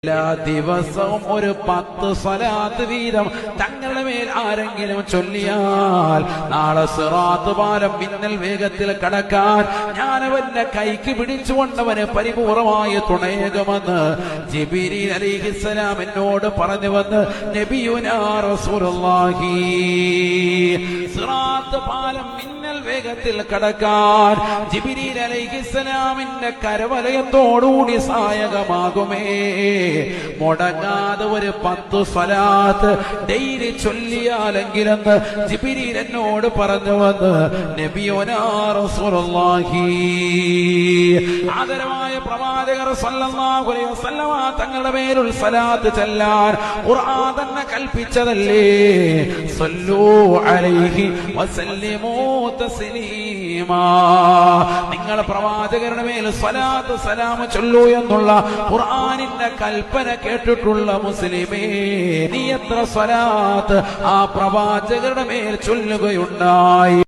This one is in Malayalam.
എല്ലാ ദിവസവും ഒരു 10 സ്വലാത്ത് വീതം തങ്ങളുടെ മേൽ ആരെങ്കിലും ചൊല്ലിയാൽ നാളെ സിറാത്ത് പാലം മിന്നൽ വേഗത്തിൽ കടക്കാൻ ഞാനവന്റെ കൈക്ക് പിടിച്ചുകൊണ്ടവന് പരിപൂർണമായ തുണയേകുമെന്ന് ജിബ്രീൽ അലൈഹിസ്സലാം എന്നോട് പറഞ്ഞുവന്ന് നബിയുനാ റസൂലുള്ളാഹി. സിറാത്ത് പാലം മിന്നൽ വേഗത്തിൽ കടക്കാൻ ജിബ്രീൽ അലൈഹിസ്സലാമിന്റെ കരവലയത്തോടുകൂടി സഹായകമാകുമേ. മുടങ്ങാതെ ഒരു 10 സ്വലാത്ത് ഡെയിലി ചൊല്ലിയാലെങ്കിലെന്ന് ജിബ്രീൽ എന്നോട് പറഞ്ഞു വന്ന് നബിയുനാ റസൂലുള്ളാഹി. ആദരവായ പ്രവാചകർ സല്ലല്ലാഹു അലൈഹി വസല്ലമ തങ്ങളുടെ മേലുള്ള സ്വലാത്ത് ചൊല്ലാൻ ഖുർആൻ തന്നെ കൽപ്പിച്ചതല്ലേ. സല്ലു അലൈഹി വസല്ലിമൂ തസ്ലീമാ. നിങ്ങൾ പ്രവാചകരുടെ മേൽ സ്വലാത്ത് സലാം ചൊല്ലൂ എന്നുള്ള ഖുർആനിന്റെ കൽപ്പന കേട്ടിട്ടുള്ള മുസ്ലിമേ, നീ എത്ര സ്വലാത്ത് ആ പ്രവാചകരുടെ മേൽ ചൊല്ലുകയുണ്ടായി?